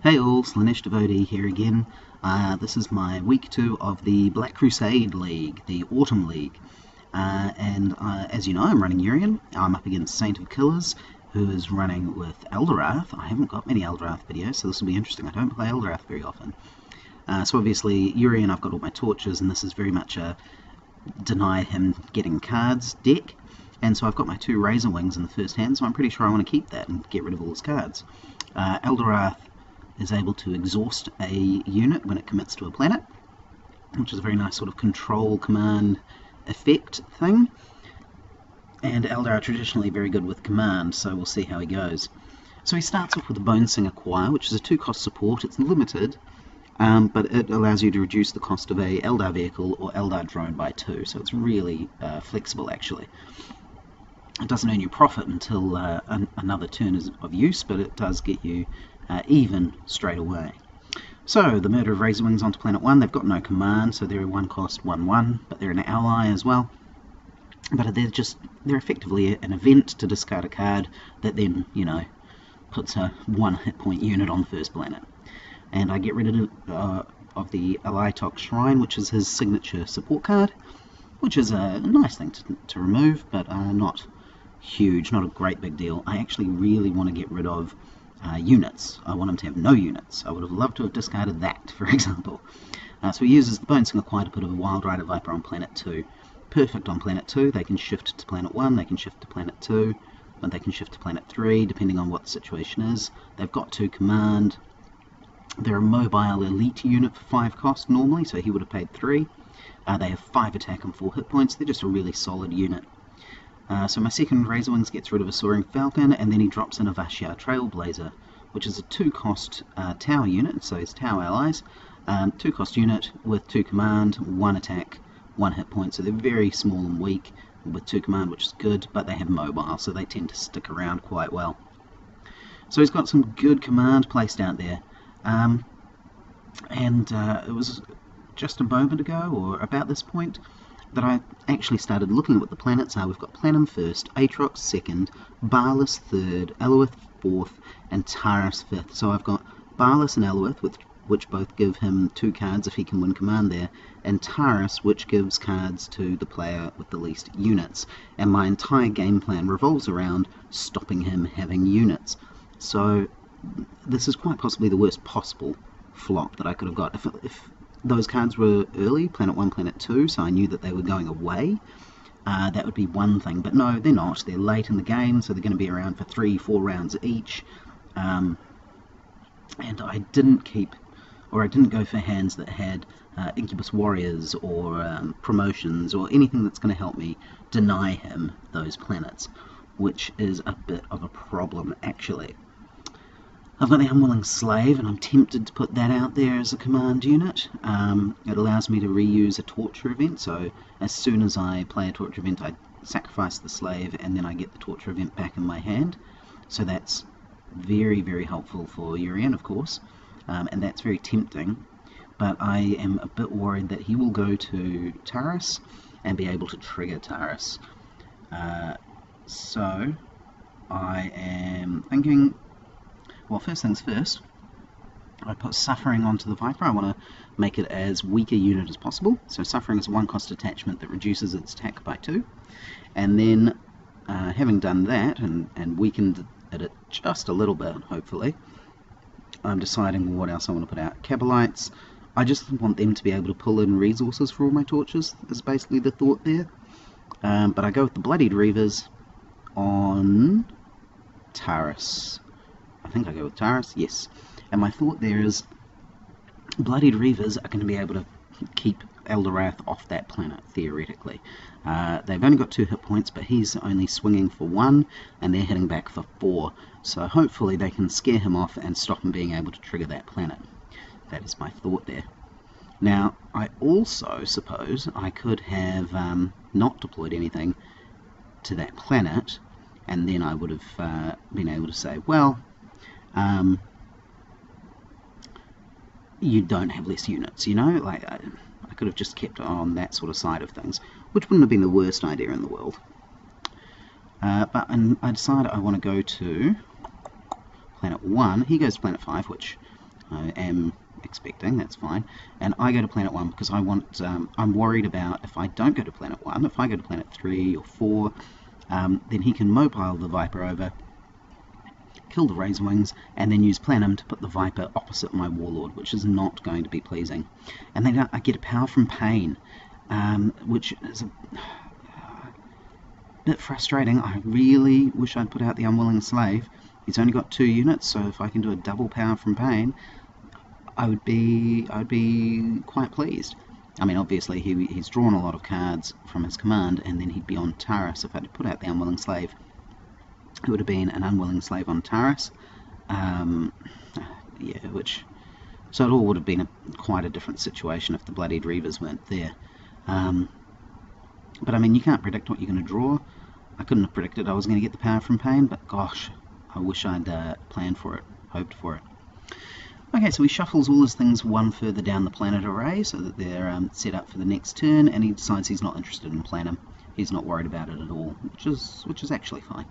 Hey all, Slanesh Devotee here again. This is my week 2 of the Black Crusade League, the Autumn League. As you know, I'm running Urien. I'm up against Saint of Killers, who is running with Eldorath. I haven't got many Eldorath videos, so this will be interesting. I don't play Eldorath very often. So obviously, Urien, I've got all my torches, and this is very much a deny him getting cards deck. And so I've got my 2 Razor Wings in the first hand, so I'm pretty sure I want to keep that and get rid of all his cards. Eldorath is able to exhaust a unit when it commits to a planet, which is a very nice sort of control command effect thing. And Eldar are traditionally very good with command, so we'll see how he goes. So he starts off with a Bonesinger Choir, which is a 2-cost support. It's limited, but it allows you to reduce the cost of a Eldar vehicle or Eldar drone by 2, so it's really flexible actually. It doesn't earn you profit until another turn of use, but it does get you even straight away. So the Murder of Razor Wings onto Planet 1. They've got no command, so they're a 1-cost 1/1, but they're an ally as well. But they're effectively an event to discard a card that then, you know, puts a 1 hit point unit on the first planet. And I get rid of the Eldorath Shrine, which is his signature support card, which is a nice thing to remove, but not huge, not a great big deal. I actually really want to get rid of units. I want him to have no units. I would have loved to have discarded that, for example. So he uses the Bonesinger Choir to put a Wild Rider Viper on Planet 2. Perfect on Planet 2. They can shift to Planet 1, they can shift to Planet 2, and they can shift to Planet 3, depending on what the situation is. They've got 2 command. They're a mobile elite unit for 5 cost normally, so he would have paid 3. They have 5 attack and 4 hit points. They're just a really solid unit. So my second Razor Wings gets rid of a Soaring Falcon, and then he drops in a Vashyar Trailblazer, which is a 2-cost Tau unit, so it's Tau allies. 2-cost unit with 2 command, 1 attack, 1 hit point, so they're very small and weak with 2 command, which is good, but they have mobile, so they tend to stick around quite well. So he's got some good command placed out there. It was just a moment ago, or about this point, that I actually started looking at what the planets are. We've got Planum first, Aatrox second, Barlas third, Eldorath fourth, and Taurus fifth. So I've got Barlas and Eldorath, which both give him 2 cards if he can win command there, and Taurus, which gives cards to the player with the least units. And my entire game plan revolves around stopping him having units. So this is quite possibly the worst possible flop that I could have got. If those cards were early, Planet 1, Planet 2, so I knew that they were going away, that would be one thing. But no, they're not. They're late in the game, so they're going to be around for 3-4 rounds each. And I didn't go for hands that had Incubus Warriors or promotions or anything that's going to help me deny him those planets, which is a bit of a problem, actually. I've got the Unwilling Slave, and I'm tempted to put that out there as a command unit. It allows me to reuse a Torture event, so as soon as I play a Torture event, I sacrifice the slave, and then I get the Torture event back in my hand. So that's very, very helpful for Urien, of course, and that's very tempting. But I am a bit worried that he will go to Taurus and be able to trigger Taurus. So I am thinking, well, first things first, I put Suffering onto the Viper. I want to make it as weak a unit as possible. So Suffering is a 1-cost attachment that reduces its attack by 2. And then, having done that and weakened it just a little bit, hopefully, I'm deciding what else I want to put out. Cabalites, I just want them to be able to pull in resources for all my torches, is basically the thought there. But I go with the Bloodied Reavers on Taurus. I think I go with Taurus, yes. And my thought there is Bloodied Reavers are going to be able to keep Eldorath off that planet, theoretically. They've only got 2 hit points, but he's only swinging for 1, and they're hitting back for 4. So hopefully they can scare him off and stop him being able to trigger that planet. That is my thought there. Now, I also suppose I could have not deployed anything to that planet, and then I would have been able to say, well, you don't have less units, you know, like I could have just kept on that sort of side of things, which wouldn't have been the worst idea in the world. But I decided I want to go to Planet 1. He goes to Planet 5, which I am expecting, that's fine. And I go to planet 1 because I want, I'm worried about if I don't go to planet 1, if I go to planet 3 or 4, then he can mobile the Viper over, kill the Razorwings, and then use Plenum to put the Viper opposite my Warlord, which is not going to be pleasing. And then I get a power from Pain, which is a bit frustrating. I really wish I'd put out the Unwilling Slave. He's only got 2 units, so if I can do a double power from Pain, I'd be quite pleased. I mean, obviously he's drawn a lot of cards from his command, and then he'd be on Taras. If I'd put out the Unwilling Slave, it would have been an Unwilling Slave on Taras. Yeah, so it all would have been quite a different situation if the Bloodied Reavers weren't there. But I mean, you can't predict what you're going to draw. I couldn't have predicted I was going to get the power from Pain, but gosh, I wish I'd planned for it, hoped for it. Okay, so he shuffles all his things one further down the planet array so that they're set up for the next turn, and he decides he's not interested in Plenum. He's not worried about it at all, which is actually fine.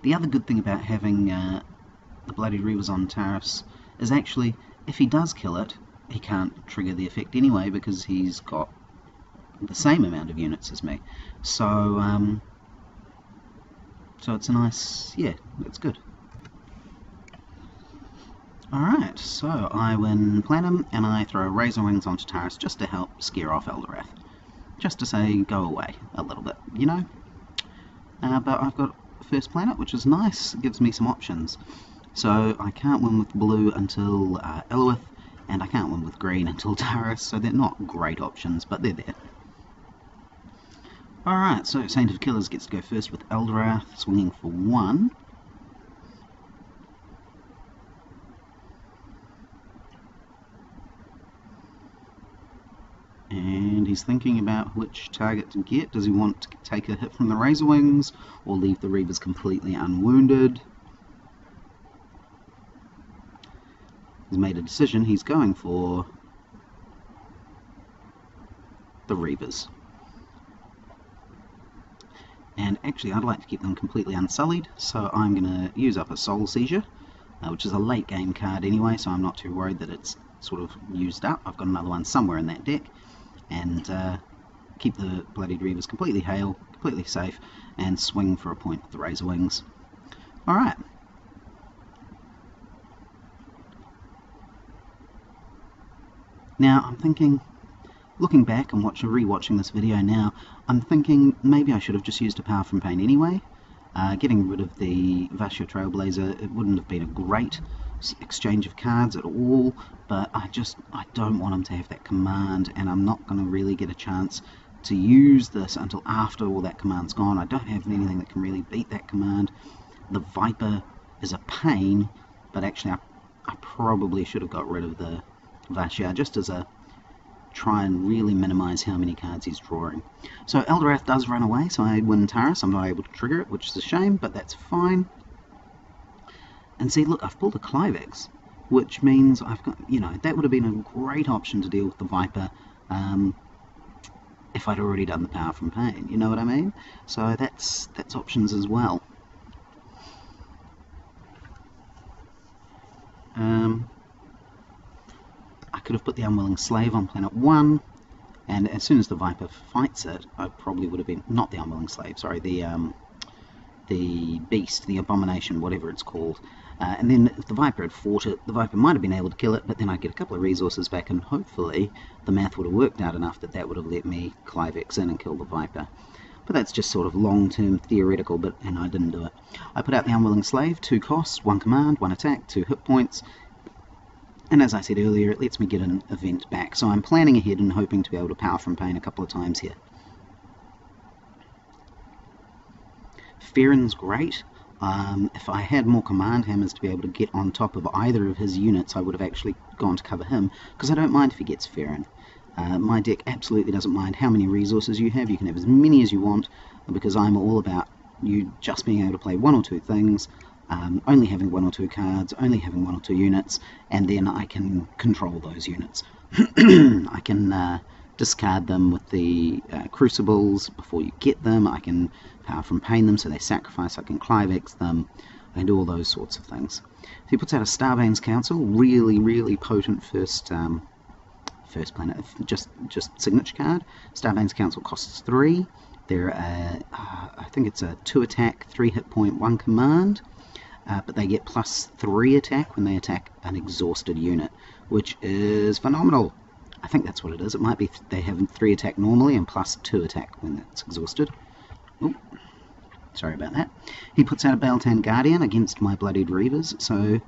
The other good thing about having the Bloodied Reavers on Taras is actually, if he does kill it, he can't trigger the effect anyway because he's got the same amount of units as me. So, so it's a nice, yeah, it's good. Alright, so I win Plenum, and I throw Razorwings onto Taras just to help scare off Eldorath. Just to say, go away a little bit, you know? But I've got first planet, which is nice, it gives me some options. So I can't win with blue until Eldorath, and I can't win with green until Taras, so they're not great options, but they're there. Alright, so Saint of Killers gets to go first with Eldorath, swinging for 1. And he's thinking about which target to get. Does he want to take a hit from the Razorwings, or leave the Reavers completely unwounded? He's made a decision. He's going for the Reavers. And actually, I'd like to keep them completely unsullied, so I'm going to use up a Soul Seizure, which is a late game card anyway, so I'm not too worried that it's sort of used up. I've got another one somewhere in that deck, and keep the Bloodied Reavers completely hale, completely safe, and swing for a point with the Razorwings. Alright. Now, I'm thinking, looking back and rewatching this video now, I'm thinking maybe I should have just used a power from Pain anyway. Getting rid of the Vasya Trailblazer, it wouldn't have been a great exchange of cards at all, but I don't want him to have that command, and I'm not going to really get a chance to use this until after all that command's gone. I don't have anything that can really beat that command. The Viper is a pain, but actually I probably should have got rid of the Vasya just as a try and really minimize how many cards he's drawing. So Eldorath does run away, so I win Taras. I'm not able to trigger it, which is a shame, but that's fine. And see, look, I've pulled a Clivex, which means I've got, you know, that would have been a great option to deal with the Viper if I'd already done the power from Pain, you know what I mean? So that's options as well. I could have put the Unwilling Slave on planet 1, and as soon as the Viper fights it, I probably would have been, not the Unwilling Slave, sorry, the Beast, the Abomination, whatever it's called. And then if the Viper had fought it, the Viper might have been able to kill it, but then I'd get a couple of resources back, and hopefully the math would have worked out enough that that would have let me Clivex in and kill the Viper. But that's just sort of long-term theoretical, and I didn't do it. I put out the Unwilling Slave, 2 costs, 1 command, 1 attack, 2 hit points, and as I said earlier, it lets me get an event back, so I'm planning ahead and hoping to be able to power from Pain a couple of times here. Farron's great. If I had more command hammers to be able to get on top of either of his units, I would have actually gone to cover him, because I don't mind if he gets Farron. My deck absolutely doesn't mind how many resources you have. You can have as many as you want, because I'm all about you just being able to play 1 or 2 things, only having 1 or 2 cards, only having 1 or 2 units, and then I can control those units. I can discard them with the crucibles before you get them. I can power from pain them, so they sacrifice. I can Clivex them. I can do all those sorts of things. So he puts out a Starbane's Council, really potent first planet, just signature card. Starbane's Council costs 3. They're I think it's a 2 attack, 3 hit point, 1 command, but they get +3 attack when they attack an exhausted unit, which is phenomenal. I think that's what it is. It might be they have 3 attack normally and +2 attack when it's exhausted. Ooh, sorry about that. He puts out a Baltan Guardian against my Bloodied Reavers. So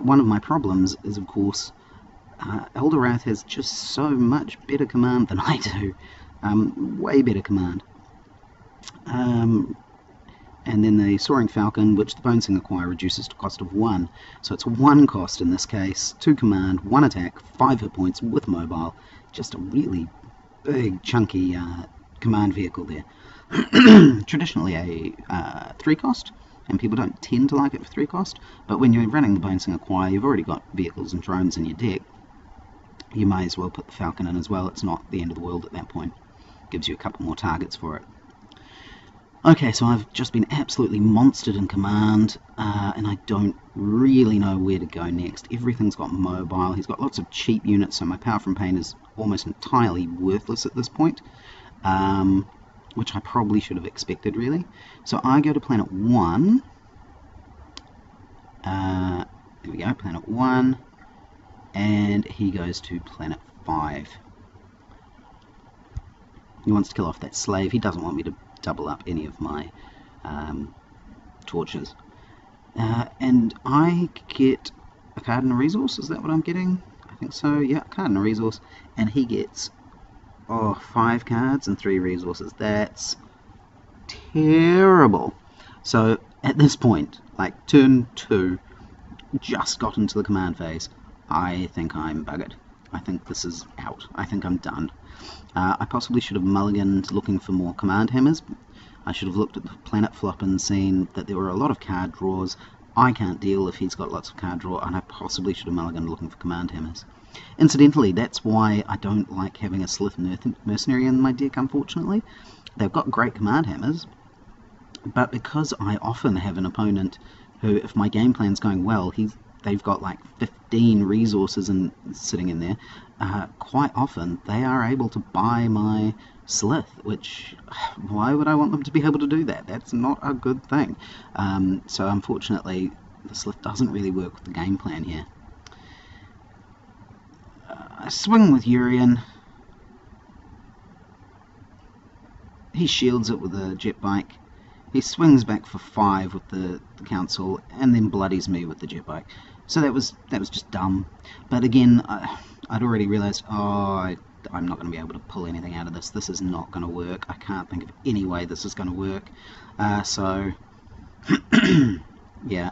one of my problems is, of course, Eldorath has just so much better command than I do. Way better command. And then the Soaring Falcon, which the Bonesing acquire, reduces to cost of 1. So it's 1 cost in this case, 2 command, 1 attack, 5 hit points with mobile. Just a really big, chunky command vehicle there. Traditionally a 3 cost, and people don't tend to like it for 3 cost, but when you're running the Bonesing acquire, you've already got vehicles and drones in your deck. You may as well put the Falcon in as well. It's not the end of the world at that point. Gives you a couple more targets for it. Okay, so I've just been absolutely monstered in command, and I don't really know where to go next. Everything's got mobile. He's got lots of cheap units, so my power from pain is almost entirely worthless at this point, which I probably should have expected, really. So I go to planet 1. There we go, planet 1. And he goes to planet 5. He wants to kill off that slave. He doesn't want me to double up any of my torches. And I get a card and a resource. Is that what I'm getting? I think so. Yeah, card and a resource. And he gets 5 cards and 3 resources. That's terrible. So at this point, like turn 2, just got into the command phase. I think I'm buggered. I think this is out. I think I'm done. I possibly should have mulliganed looking for more command hammers. I should have looked at the planet flop and seen that there were a lot of card draws. I can't deal if he's got lots of card draw, and I possibly should have mulliganed looking for command hammers. Incidentally, that's why I don't like having a Slith mercenary in my deck, unfortunately. They've got great command hammers, but because I often have an opponent who, if my game plan's going well, they've got like 15 resources sitting in there, quite often they are able to buy my Slith, which, why would I want them to be able to do that? That's not a good thing. So unfortunately, the Slith doesn't really work with the game plan here. I swing with Urien. He shields it with a jet bike. He swings back for 5 with the council, and then bloodies me with the jet bike. So that was just dumb. But again, I'd already realised, I'm not going to be able to pull anything out of this. This is not going to work. I can't think of any way this is going to work. So, yeah.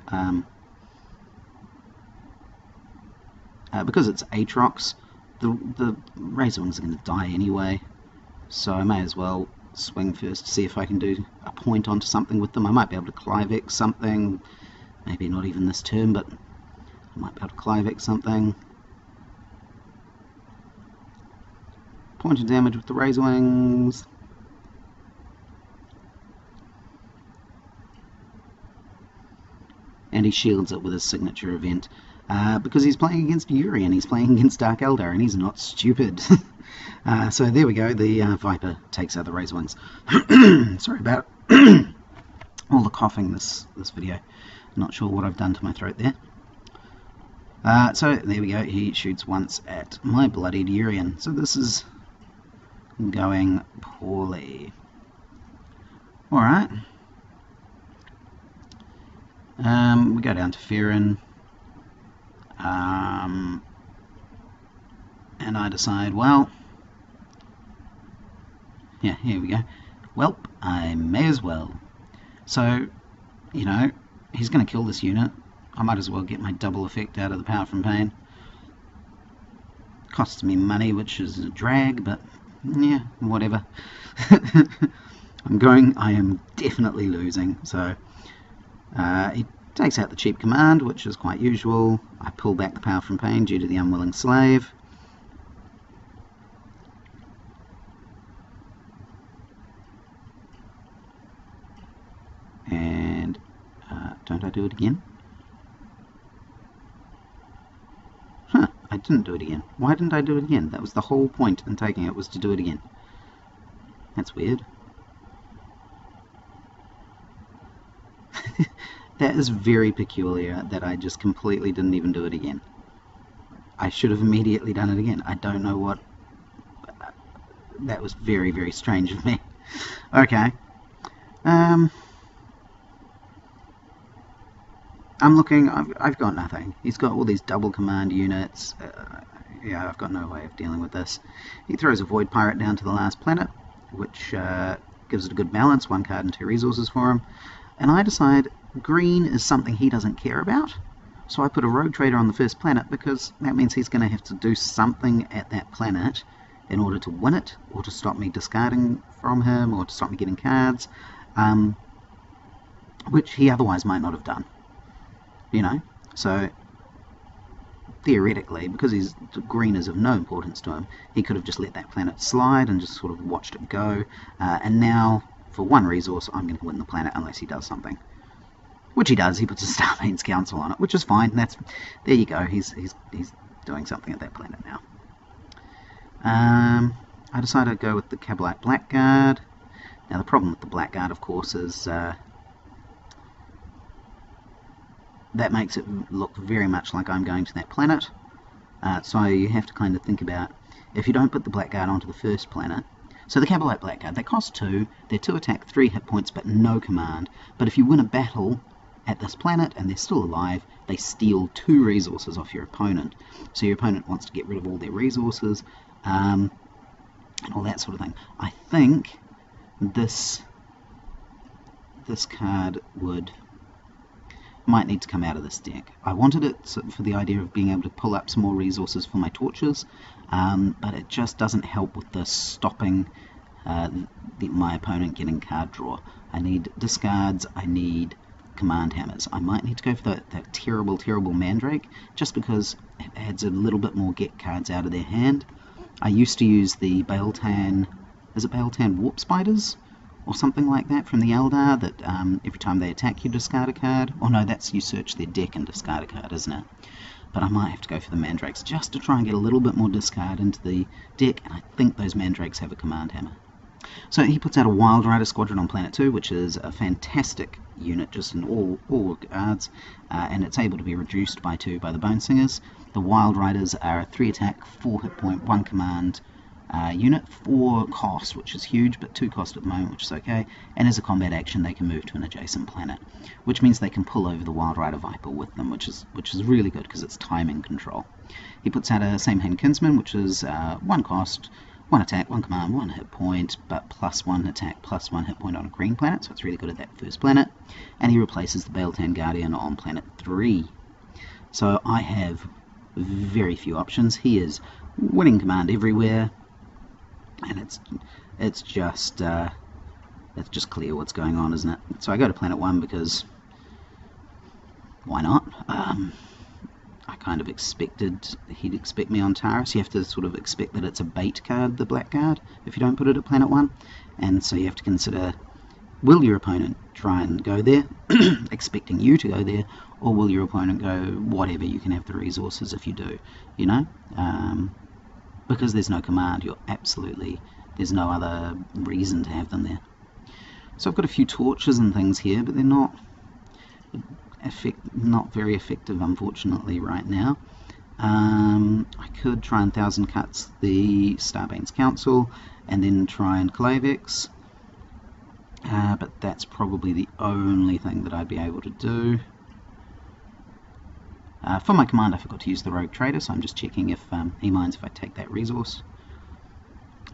Because it's Aatrox, the Razorwings are going to die anyway. So I may as well swing first to see if I can do a point onto something with them. I might be able to Clivex something. Maybe not even this turn, but I might be able to Clivex something. Point of damage with the Razorwings. And he shields it with his signature event. Because he's playing against Urien, he's playing against Dark Eldar, and he's not stupid. So there we go, the Viper takes out the Razorwings. Sorry about all the coughing this video. Not sure what I've done to my throat there. So there we go, he shoots once at my bloodied Urien. So this is going poorly. Alright. We go down to Ferrin. And I decide, well, yeah, here we go. Welp, I may as well. So, you know, he's going to kill this unit. I might as well get my double effect out of the power from pain. Costs me money, which is a drag, but yeah, whatever. I am definitely losing. So, he takes out the cheap command, which is quite usual. I pull back the power from pain due to the unwilling slave. Don't I do it again? Huh, I didn't do it again. Why didn't I do it again? That was the whole point in taking it, was to do it again. That's weird. That is very peculiar that I just completely didn't even do it again. I should have immediately done it again. I don't know what... That was very, very strange of me. Okay. I'm looking... I've got nothing. He's got all these double command units. Yeah, I've got no way of dealing with this. He throws a Void Pirate down to the last planet, which gives it a good balance, 1 card and 2 resources for him. And I decide green is something he doesn't care about, so I put a Rogue Trader on the first planet, because that means he's going to have to do something at that planet in order to win it, or to stop me discarding from him, or to stop me getting cards, which he otherwise might not have done. You know? So, theoretically, because green is of no importance to him, he could have just let that planet slide and just sort of watched it go, and now, for 1 resource, I'm going to win the planet unless he does something. Which he does. He puts a Starbane's Council on it, which is fine. There you go. He's doing something at that planet now. I decided to go with the Cabalite Blackguard. Now the problem with the Blackguard, of course, is that makes it look very much like I'm going to that planet. So you have to kind of think about, if you don't put the Blackguard onto the first planet. So the Cabalite Blackguard, they cost 2, they're 2 attack, 3 hit points, but no command. But if you win a battle at this planet and they're still alive, they steal 2 resources off your opponent. So your opponent wants to get rid of all their resources, and all that sort of thing. I think this card might need to come out of this deck. I wanted it for the idea of being able to pull up some more resources for my torches, but it just doesn't help with the stopping my opponent getting card draw. I need discards, I need command hammers. I might need to go for that terrible, terrible Mandrake, just because it adds a little bit more get cards out of their hand. I used to use the Baeltan, is it Baeltan Warp Spiders? Or something like that from the Eldar, that every time they attack you discard a card. Oh no, that's you search their deck and discard a card, isn't it? But I might have to go for the Mandrakes just to try and get a little bit more discard into the deck, and I think those Mandrakes have a command hammer. So he puts out a Wild Rider Squadron on Planet 2, which is a fantastic unit just in all regards, and it's able to be reduced by 2 by the Bone Singers. The Wild Riders are a 3 attack, 4 hit point, 1 command unit, 4 cost, which is huge, but 2 cost at the moment, which is okay, and as a combat action they can move to an adjacent planet, which means they can pull over the Wild Rider Viper with them, which is really good because it's timing control. He puts out a Samehand Kinsman, which is 1 cost, 1 attack, 1 command, 1 hit point, but plus 1 attack, plus 1 hit point on a green planet, so it's really good at that first planet, and he replaces the Baeltan Guardian on Planet 3. So I have very few options. He is winning command everywhere, and it's just clear what's going on, isn't it? So I go to Planet 1 because why not? I kind of expected he'd expect me on Taurus. You have to sort of expect that it's a bait card, the Blackguard, if you don't put it at Planet 1, and so you have to consider, will your opponent try and go there, expecting you to go there, or will your opponent go, whatever, you can have the resources if you do, you know? Because there's no command, there's no other reason to have them there. So I've got a few torches and things here, but they're not very effective, unfortunately, right now. I could try and 1000 Cuts the Starbane's Council, and then try and Klavex, but that's probably the only thing that I'd be able to do. For my command I forgot to use the Rogue Trader, so I'm just checking if he minds if I take that resource.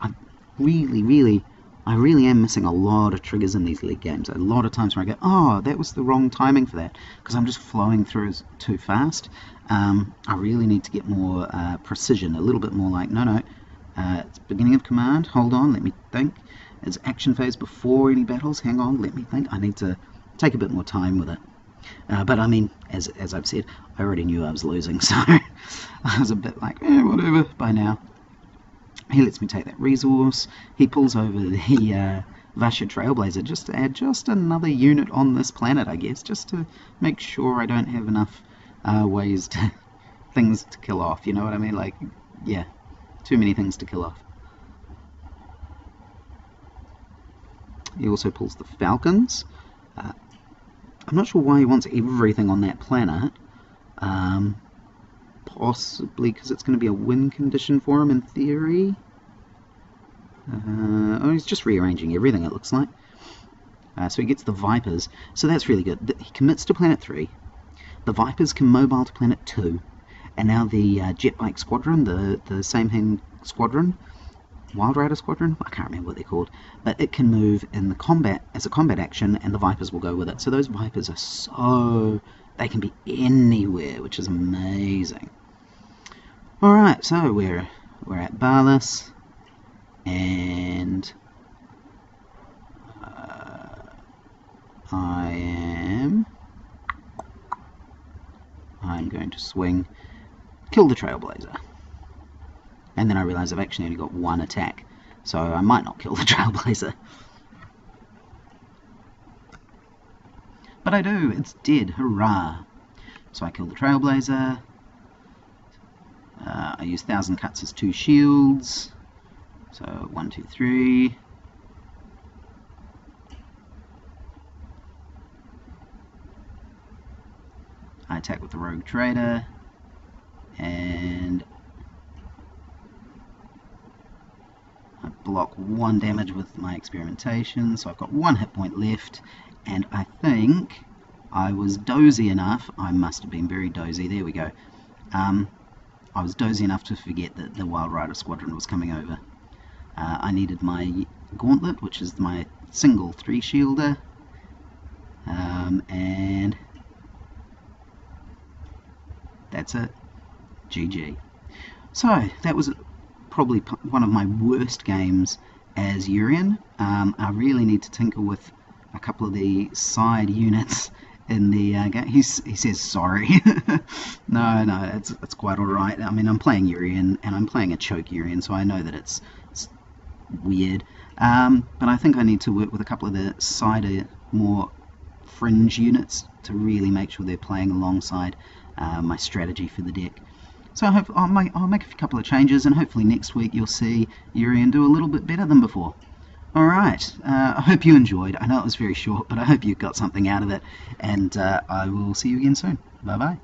I really am missing a lot of triggers in these league games. A lot of times where I go, oh, that was the wrong timing for that, because I'm just flowing through too fast. I really need to get more precision, a little bit more like, no, it's beginning of command, hold on, let me think. It's action phase before any battles, hang on, let me think. I need to take a bit more time with it. But I mean, as I've said, I already knew I was losing, so I was a bit like, whatever, by now. He lets me take that resource. He pulls over the Vasha Trailblazer, just to add just another unit on this planet, I guess, just to make sure I don't have enough ways to things to kill off, you know what I mean? Like, yeah, too many things to kill off. He also pulls the Falcons. I'm not sure why he wants everything on that planet. Possibly because it's going to be a win condition for him in theory. Oh, he's just rearranging everything, it looks like. So he gets the Vipers. So that's really good. He commits to Planet 3. The Vipers can mobile to Planet 2. And now the Jetbike Squadron, the Same Hand Squadron, Wild Rider Squadron, I can't remember what they're called, but it can move in the combat as a combat action, and the Vipers will go with it. So those Vipers are so... they can be anywhere, which is amazing. Alright, so we're at Barlas, and I'm going to swing, kill the Trailblazer. And then I realise I've actually only got one attack, so I might not kill the Trailblazer. But I do, it's dead, hurrah! So I kill the Trailblazer, I use 1000 Cuts as 2 shields, so 1, 2, 3. I attack with the Rogue Trader, and I block 1 damage with my experimentation, so I've got 1 hit point left, and I think I was dozy enough, I must have been very dozy, there we go, I was dozy enough to forget that the Wild Rider Squadron was coming over. I needed my Gauntlet, which is my single 3-shielder, and that's it, GG. So, that was probably one of my worst games as Urien. I really need to tinker with a couple of the side units in the game. He says sorry. no, it's quite alright. I mean, I'm playing Urien, and I'm playing a choke Urien, so I know that it's weird. But I think I need to work with a couple of the side, more fringe units to really make sure they're playing alongside my strategy for the deck. So I'll make a couple of changes, and hopefully next week you'll see Urien do a little bit better than before. Alright, I hope you enjoyed. I know it was very short, but I hope you got something out of it, and I will see you again soon. Bye bye.